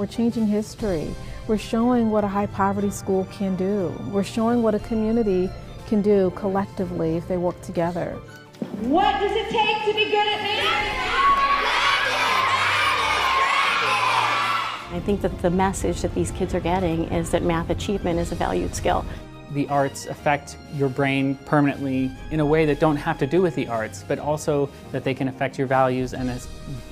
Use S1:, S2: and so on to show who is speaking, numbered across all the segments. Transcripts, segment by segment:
S1: We're changing history. We're showing what a high poverty school can do. We're showing what a community can do collectively if they work together.
S2: What does it take to be good at math?
S3: I think that the message that these kids are getting is that math achievement is a valued skill.
S4: The arts affect your brain permanently in a way that don't have to do with the arts, but also that they can affect your values, and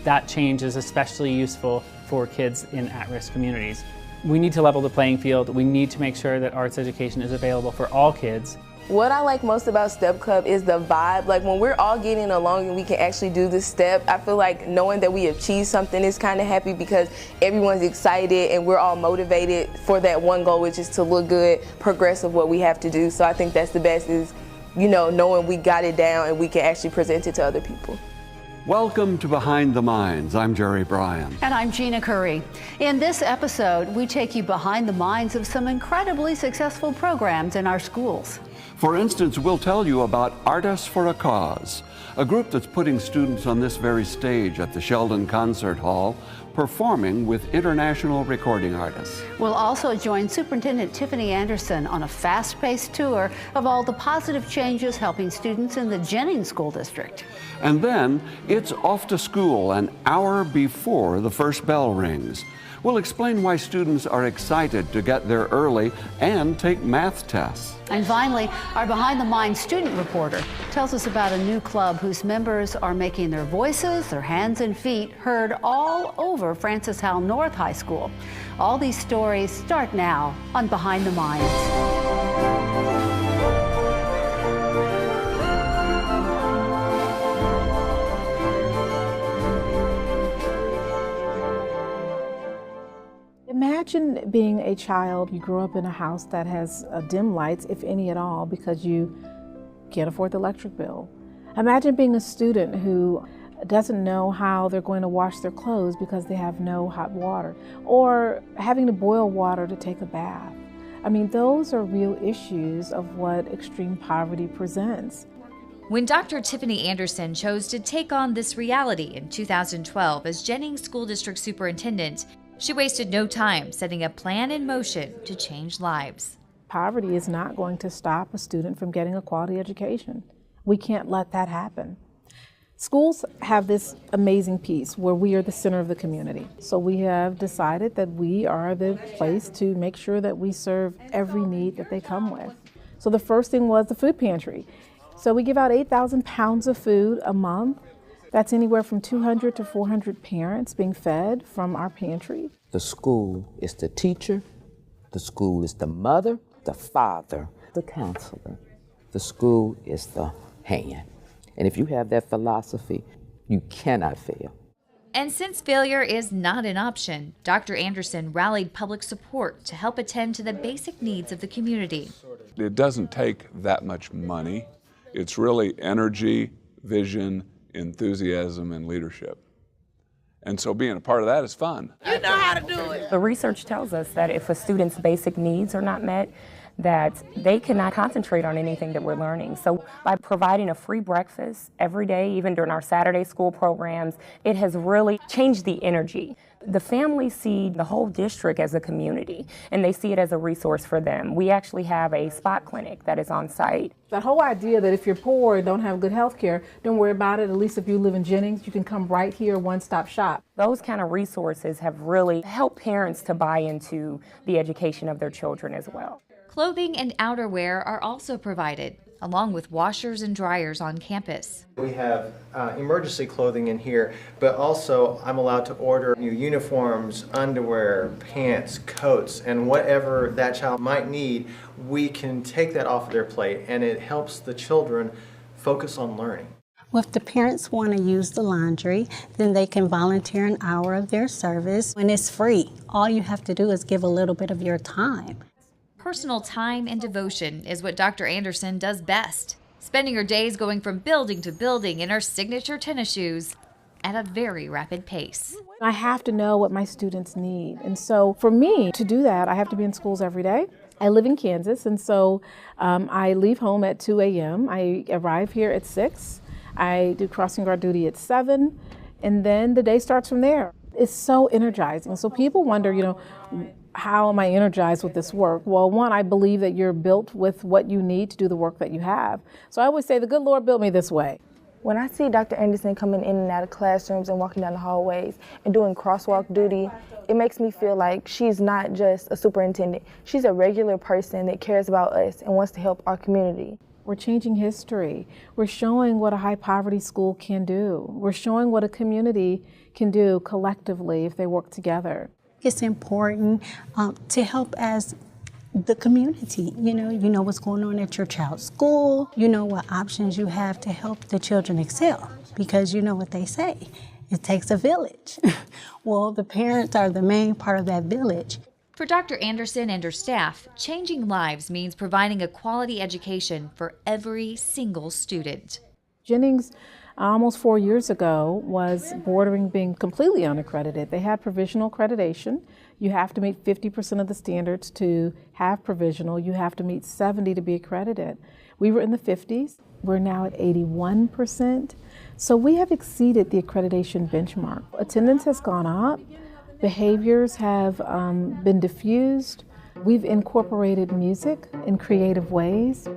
S4: that change is especially useful for kids in at-risk communities. We need to level the playing field. We need to make sure that arts education is available for all kids.
S5: What I like most about Step Club is the vibe. Like when we're all getting along and we can actually do this step, I feel like knowing that we achieved something is kind of happy because everyone's excited and we're all motivated for that one goal, which is to look good, progress of what we have to do. So I think that's the best is, you know, knowing we got it down and we can actually present it to other people.
S6: Welcome to Behind the Minds. I'm Jerry Bryan.
S7: And I'm Gina Curry. In this episode, we take you behind the minds of some incredibly successful programs in our schools.
S6: For instance, we'll tell you about Artists for a Cause, a group that's putting students on this very stage at the Sheldon Concert Hall, performing with international recording artists.
S7: We'll also join Superintendent Tiffany Anderson on a fast-paced tour of all the positive changes helping students in the Jennings School District.
S6: And then it's off to school an hour before the first bell rings. We'll explain why students are excited to get there early and take math tests.
S7: And finally, our Behind the Minds student reporter tells us about a new club whose members are making their voices, their hands and feet heard all over Francis Howell North High School. All these stories start now on Behind the Minds.
S1: Imagine being a child, you grew up in a house that has dim lights, if any at all, because you can't afford the electric bill. Imagine being a student who doesn't know how they're going to wash their clothes because they have no hot water, or having to boil water to take a bath. I mean, those are real issues of what extreme poverty presents.
S8: When Dr. Tiffany Anderson chose to take on this reality in 2012 as Jennings School District Superintendent, she wasted no time setting a plan in motion to change lives.
S1: Poverty is not going to stop a student from getting a quality education. We can't let that happen. Schools have this amazing piece where we are the center of the community. So we have decided that we are the place to make sure that we serve every need that they come with. So the first thing was the food pantry. So we give out 8,000 pounds of food a month. That's anywhere from 200 to 400 parents being fed from our pantry.
S9: The school is the teacher, the school is the mother, the father, the counselor. The school is the hand. And if you have that philosophy, you cannot fail.
S8: And since failure is not an option, Dr. Anderson rallied public support to help attend to the basic needs of the community.
S10: It doesn't take that much money. It's really energy, vision, enthusiasm, and leadership. And so being a part of that is fun.
S2: You know how to do it.
S11: The research tells us that if a student's basic needs are not met, that they cannot concentrate on anything that we're learning. So by providing a free breakfast every day, even during our Saturday school programs, it has really changed the energy. The families see the whole district as a community, and they see it as a resource for them. We actually have a spot clinic that is on site.
S1: That whole idea that if you're poor and don't have good health care, don't worry about it. At least if you live in Jennings, you can come right here, one-stop shop.
S11: Those kind of resources have really helped parents to buy into the education of their children as well.
S8: Clothing and outerwear are also provided, along with washers and dryers on campus.
S12: We have emergency clothing in here, but also I'm allowed to order new uniforms, underwear, pants, coats, and whatever that child might need, we can take that off of their plate, and it helps the children focus on learning.
S13: Well, if the parents want to use the laundry, then they can volunteer an hour of their service, and it's free. All you have to do is give a little bit of your time.
S8: Personal time and devotion is what Dr. Anderson does best, spending her days going from building to building in her signature tennis shoes at a very rapid pace.
S1: I have to know what my students need. And so for me to do that, I have to be in schools every day. I live in Kansas, and so I leave home at 2 a.m. I arrive here at 6. I do crossing guard duty at 7, and then the day starts from there. It's so energizing. So people wonder, how am I energized with this work? Well, one, I believe that you're built with what you need to do the work that you have. So I always say the good Lord built me this way.
S5: When I see Dr. Anderson coming in and out of classrooms and walking down the hallways and doing crosswalk duty, it makes me feel like she's not just a superintendent. She's a regular person that cares about us and wants to help our community.
S1: We're changing history. We're showing what a high poverty school can do. We're showing what a community can do collectively if they work together.
S13: It's important to help as the community. You know what's going on at your child's school. You know what options you have to help the children excel. Because you know what they say, it takes a village. Well, the parents are the main part of that village.
S8: For Dr. Anderson and her staff, changing lives means providing a quality education for every single student.
S1: Jennings, almost 4 years ago, was bordering being completely unaccredited. They had provisional accreditation. You have to meet 50% of the standards to have provisional. You have to meet 70 to be accredited. We were in the 50s. We're now at 81%. So we have exceeded the accreditation benchmark. Attendance has gone up. Behaviors have been diffused. We've incorporated music in creative ways.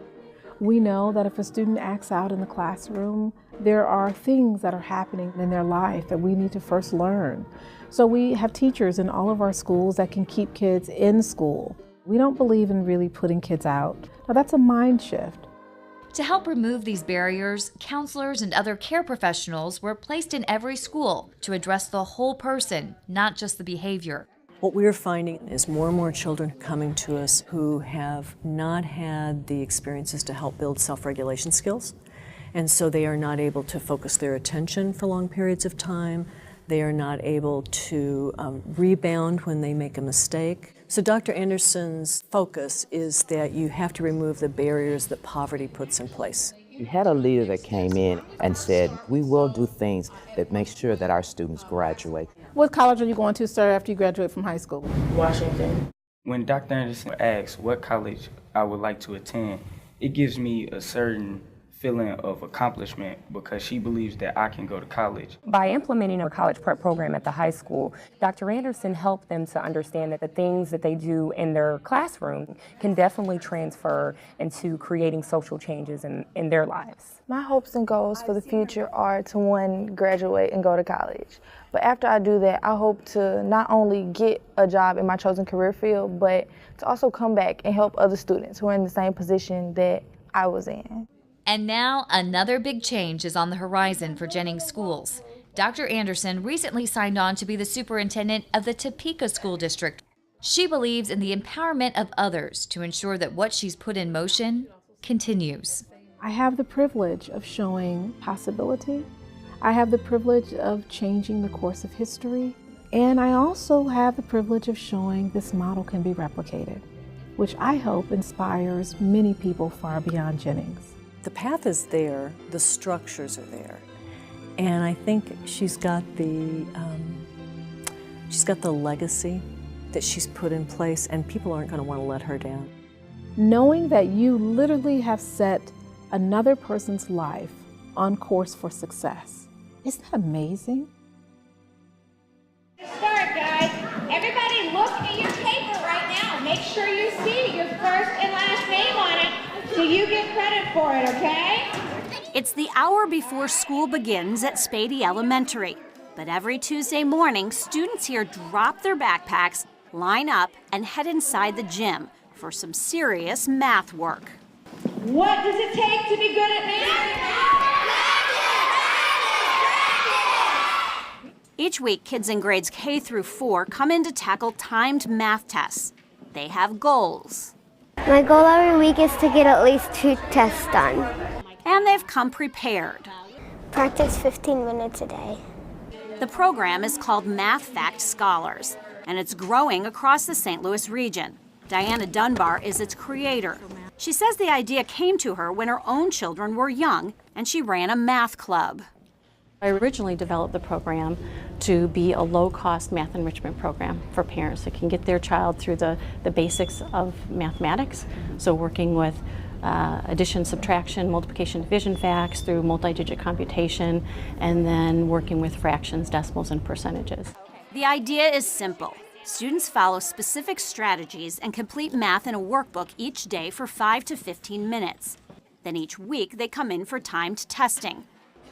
S1: We know that if a student acts out in the classroom, there are things that are happening in their life that we need to first learn. So we have teachers in all of our schools that can keep kids in school. We don't believe in really putting kids out. Now that's a mind shift.
S8: To help remove these barriers, counselors and other care professionals were placed in every school to address the whole person, not just the behavior.
S14: What we're finding is more and more children coming to us who have not had the experiences to help build self-regulation skills, and so they are not able to focus their attention for long periods of time. They are not able to rebound when they make a mistake. So Dr. Anderson's focus is that you have to remove the barriers that poverty puts in place.
S9: We had a leader that came in and said, we will do things that make sure that our students graduate.
S1: What college are you going to, sir, after you graduate from high school?
S15: Washington. When Dr. Anderson asks what college I would like to attend, it gives me a certain feeling of accomplishment because she believes that I can go to college.
S11: By implementing a college prep program at the high school, Dr. Anderson helped them to understand that the things that they do in their classroom can definitely transfer into creating social changes in their lives.
S5: My hopes and goals for the future are to, one, graduate and go to college. But after I do that, I hope to not only get a job in my chosen career field, but to also come back and help other students who are in the same position that I was in.
S8: And now another big change is on the horizon for Jennings schools. Dr. Anderson recently signed on to be the superintendent of the Topeka School District. She believes in the empowerment of others to ensure that what she's put in motion continues.
S1: I have the privilege of showing possibility. I have the privilege of changing the course of history. And I also have the privilege of showing this model can be replicated, which I hope inspires many people far beyond Jennings.
S14: The path is there, the structures are there, and I think she's got the legacy that she's put in place, and people aren't going to want to let her down.
S1: Knowing that you literally have set another person's life on course for success, isn't that amazing?
S2: Start, guys. Everybody look at your paper right now. Make sure you see your first and last name on it so you get credit for it, okay?
S16: It's the hour before school begins at Spady Elementary. But every Tuesday morning, students here drop their backpacks, line up, and head inside the gym for some serious math work.
S2: What does it take to be good at math?
S16: Each week, kids in grades K through 4 come in to tackle timed math tests. They have goals.
S17: My goal every week is to get at least 2 tests done.
S16: And they've come prepared.
S17: Practice 15 minutes a day.
S16: The program is called Math Fact Scholars, and it's growing across the St. Louis region. Diana Dunbar is its creator. She says the idea came to her when her own children were young, and she ran a math club.
S3: I originally developed the program to be a low-cost math enrichment program for parents that can get their child through the basics of mathematics. So working with addition, subtraction, multiplication, division facts through multi-digit computation, and then working with fractions, decimals, and percentages.
S16: The idea is simple. Students follow specific strategies and complete math in a workbook each day for 5 to 15 minutes. Then each week they come in for timed testing.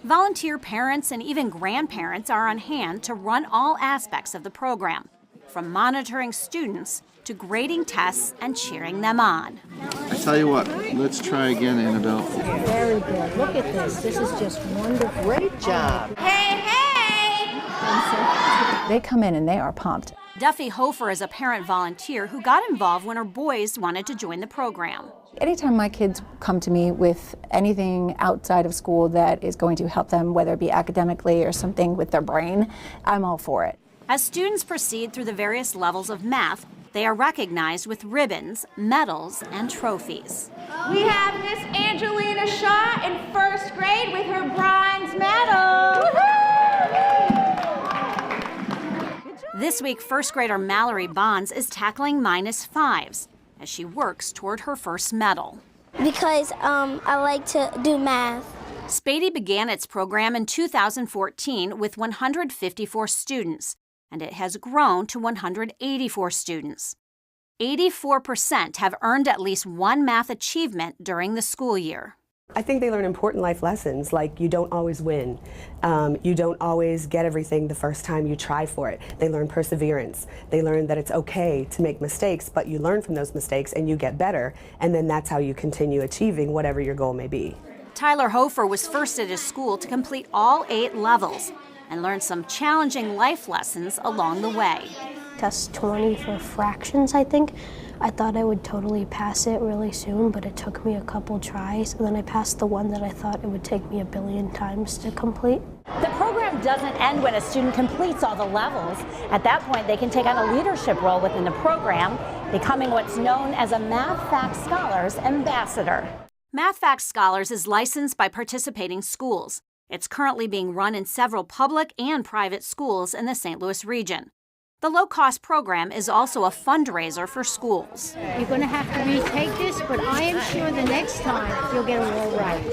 S16: Volunteer parents and even grandparents are on hand to run all aspects of the program, from monitoring students to grading tests and cheering them on.
S18: I tell you what, let's try again, Annabelle.
S19: Very good. Look at this. This is just wonderful. Great job.
S2: Hey, hey!
S20: They come in and they are pumped.
S16: Duffy Hofer is a parent volunteer who got involved when her boys wanted to join the program.
S20: Anytime my kids come to me with anything outside of school that is going to help them, whether it be academically or something with their brain, I'm all for it.
S16: As students proceed through the various levels of math, they are recognized with ribbons, medals, and trophies.
S2: We have Miss Angelina Shaw in 1st grade with her bronze medal.
S16: This week, 1st grader Mallory Bonds is tackling -5s as she works toward her first medal.
S17: Because I like to do math.
S16: Spady began its program in 2014 with 154 students, and it has grown to 184 students. 84% have earned at least one math achievement during the school year.
S21: I think they learn important life lessons, like you don't always win. You don't always get everything the first time you try for it. They learn perseverance. They learn that it's okay to make mistakes, but you learn from those mistakes and you get better, and then that's how you continue achieving whatever your goal may be.
S16: Tyler Hofer was first at his school to complete all 8 levels and learn some challenging life lessons along the way.
S22: Test 20 for fractions, I think. I thought I would totally pass it really soon, but it took me a couple tries, and then I passed the one that I thought it would take me 1,000,000,000 times to complete.
S23: The program doesn't end when a student completes all the levels. At that point, they can take on a leadership role within the program, becoming what's known as a Math Facts Scholars Ambassador.
S16: Math Facts Scholars is licensed by participating schools. It's currently being run in several public and private schools in the St. Louis region. The low-cost program is also a fundraiser for schools.
S19: You're going to have to retake this, but I am sure the next time you'll get them all right.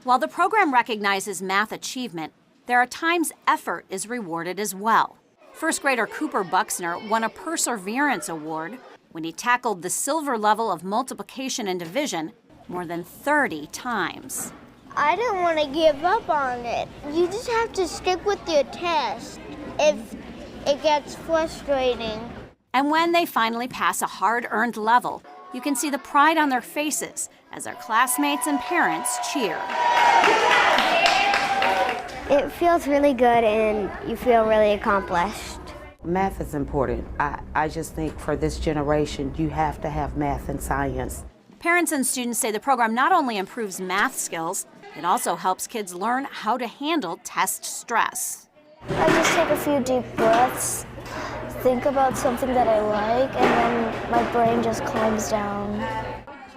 S16: While the program recognizes math achievement, there are times effort is rewarded as well. 1st grader Cooper Buxner won a Perseverance Award when he tackled the silver level of multiplication and division more than 30 times.
S17: I don't want to give up on it. You just have to stick with your test. If it gets frustrating.
S16: And when they finally pass a hard-earned level, you can see the pride on their faces as their classmates and parents cheer.
S17: It feels really good and you feel really accomplished.
S24: Math is important. I just think for this generation, you have to have math and science.
S16: Parents and students say the program not only improves math skills, it also helps kids learn how to handle test stress.
S22: I just take a few deep breaths, think about something that I like, and then my brain just calms down.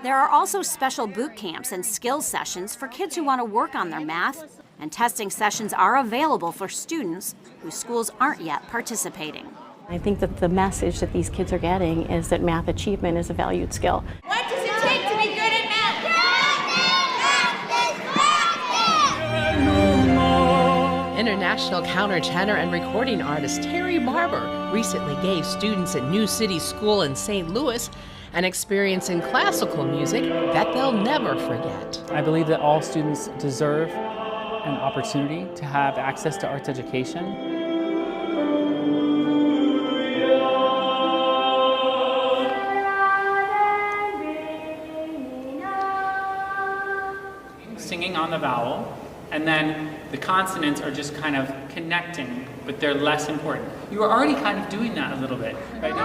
S16: There are also special boot camps and skills sessions for kids who want to work on their math, and testing sessions are available for students whose schools aren't yet participating.
S3: I think that the message that these kids are getting is that math achievement is a valued skill.
S2: What does it take to be good at math?
S25: International countertenor and recording artist Terry Barber recently gave students at New City School in St. Louis an experience in classical music that they'll never forget.
S4: I believe that all students deserve an opportunity to have access to arts education. Singing on the vowel, and then the consonants are just kind of connecting, but they're less important. You are already kind of doing that a little bit right now.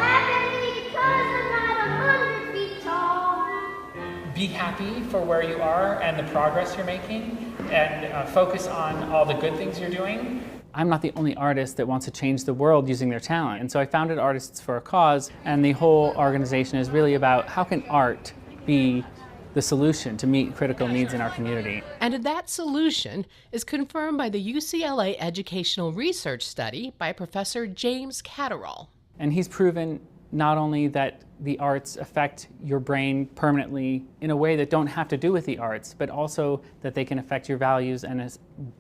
S4: Be happy for where you are and the progress you're making, and focus on all the good things you're doing. I'm not the only artist that wants to change the world using their talent, and so I founded Artists for a Cause, and the whole organization is really about how can art be the solution to meet critical needs in our community.
S25: And that solution is confirmed by the UCLA Educational Research Study by Professor James Catterall.
S4: And he's proven not only that the arts affect your brain permanently in a way that don't have to do with the arts, but also that they can affect your values, and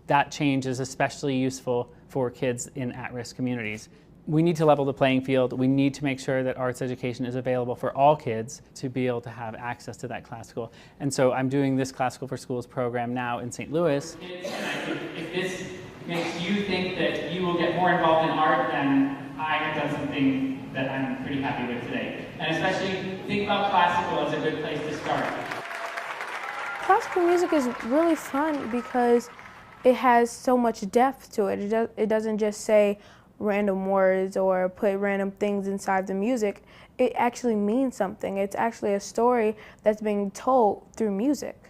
S4: that change is especially useful for kids in at-risk communities. we need to level the playing field. We need to make sure that arts education is available for all kids to be able to have access to that classical. And so I'm doing this Classical for Schools program now in St. Louis. If this makes you think that you will get more involved in art, then I have done something that I'm pretty happy with today. And especially think about classical as a good place to start.
S6: Classical music is really fun because it has so much depth to it. It doesn't just say random words or put random things inside the music. It actually means something. It's actually a story that's being told through music.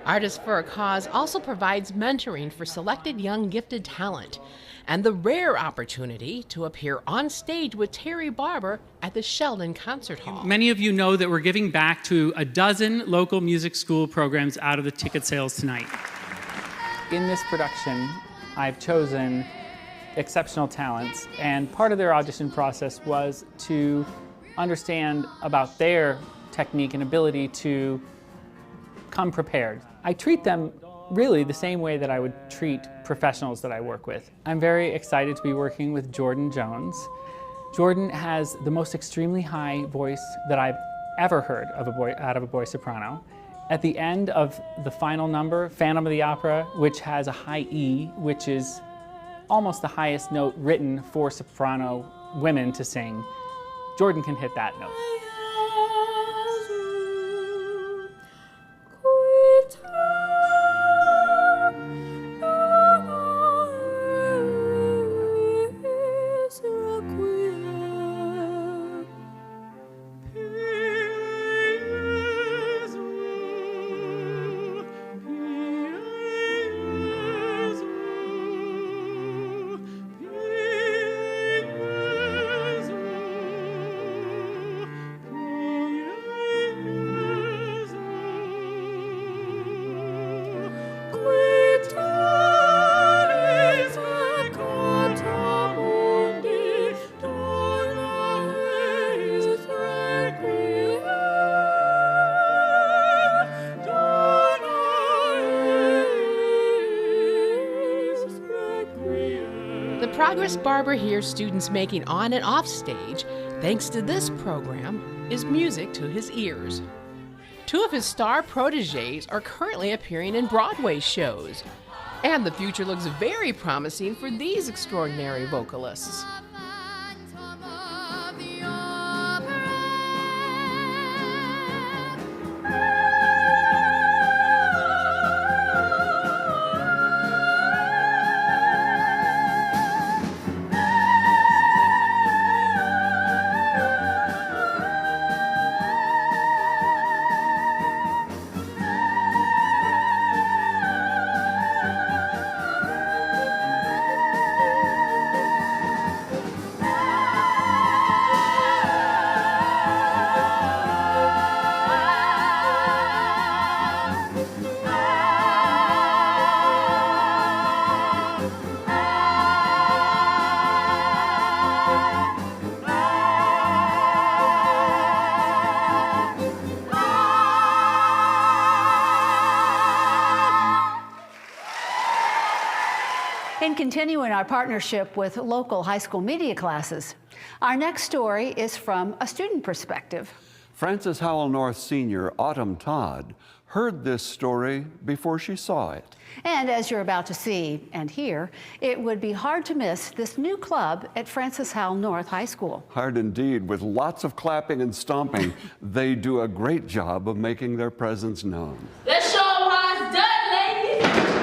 S25: Artists for a Cause also provides mentoring for selected young gifted talent and the rare opportunity to appear on stage with Terry Barber at the Sheldon Concert Hall.
S4: Many of you know that we're giving back to a dozen local music school programs out of the ticket sales tonight. In this production, I've chosen exceptional talents, and part of their audition process was to understand about their technique and ability to come prepared. I treat them really the same way that I would treat professionals that I work with. I'm very excited to be working with Jordan Jones. Jordan has the most extremely high voice that I've ever heard of out of a boy soprano. At the end of the final number, Phantom of the Opera, which has a high E, which is almost the highest note written for soprano women to sing, Jordan can hit that note.
S25: The progress Barber hears students making on and off stage, thanks to this program, is music to his ears. Two of his star protégés are currently appearing in Broadway shows, and the future looks very promising for these extraordinary vocalists.
S7: And continuing our partnership with local high school media classes, our next story is from a student perspective.
S10: Francis Howell North senior Autumn Todd heard this story before she saw it.
S7: And as you're about to see and hear, it would be hard to miss this new club at Francis Howell North High School.
S10: Hard indeed. With lots of clapping and stomping, they do a great job of making their presence known.
S12: Let's show them how it's done, ladies!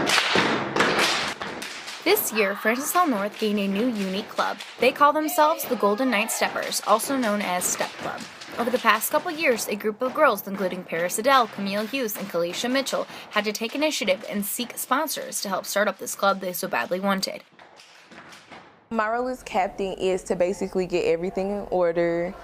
S13: This year, Francis Howell North gained a new unique club. They call themselves the Golden Knight Steppers, also known as Step Club. Over the past couple years, a group of girls, including Paris Adele, Camille Hughes, and Kalisha Mitchell, had to take initiative and seek sponsors to help start up this club they so badly wanted.
S5: My role as captain is to basically get everything in order,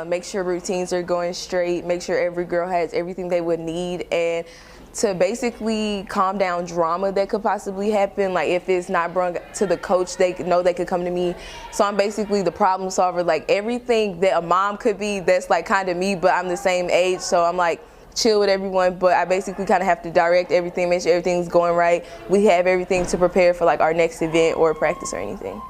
S5: make sure routines are going straight, make sure every girl has everything they would need, and to basically calm down drama that could possibly happen. Like if it's not brought to the coach, they know they could come to me. So I'm basically the problem solver. Like everything that a mom could be, that's like kind of me, but I'm the same age. So I'm like chill with everyone, but I basically kind of have to direct everything, make sure everything's going right. We have everything to prepare for like our next event or practice or anything.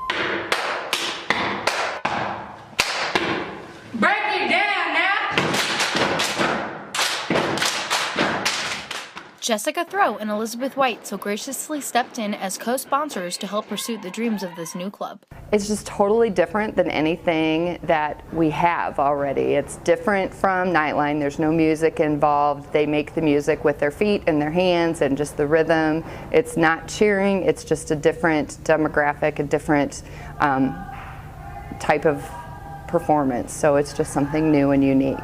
S13: Jessica Thro and Elizabeth White so graciously stepped in as co-sponsors to help pursue the dreams of this new club.
S8: It's just totally different than anything that we have already. It's different from Nightline. There's no music involved. They make the music with their feet and their hands and just the rhythm. It's not cheering. It's just a different demographic, a different type of performance. So it's just something new and unique.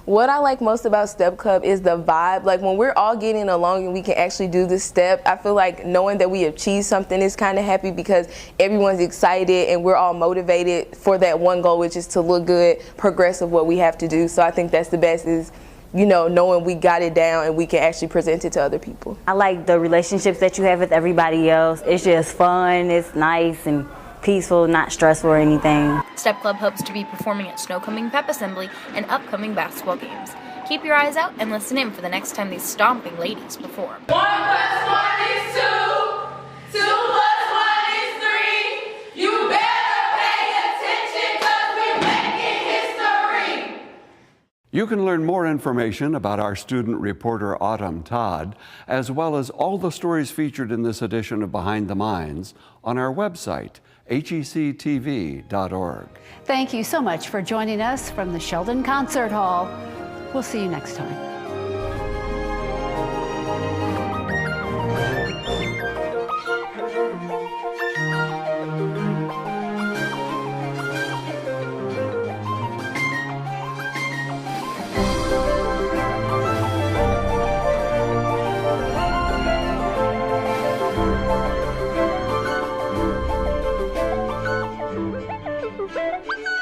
S5: What I like most about Step Club is the vibe. Like when we're all getting along and we can actually do this step, I feel like knowing that we achieved something is kind of happy because everyone's excited and we're all motivated for that one goal, which is to look good, progress of what we have to do. So I think that's the best is, you know, knowing we got it down and we can actually present it to other people.
S9: I like the relationships that you have with everybody else. It's just fun, it's nice and peaceful, not stressful or anything.
S13: Step Club hopes to be performing at Snowcoming Pep Assembly and upcoming basketball games. Keep your eyes out and listen in for the next time these stomping ladies perform.
S12: 1 + 1 is 2. 2 + 1 is 3. You better pay attention 'cause we're making history.
S10: You can learn more information about our student reporter Autumn Todd, as well as all the stories featured in this edition of Behind the Minds on our website, hectv.org.
S7: Thank you so much for joining us from the Sheldon Concert Hall. We'll see you next time.
S12: Thank you.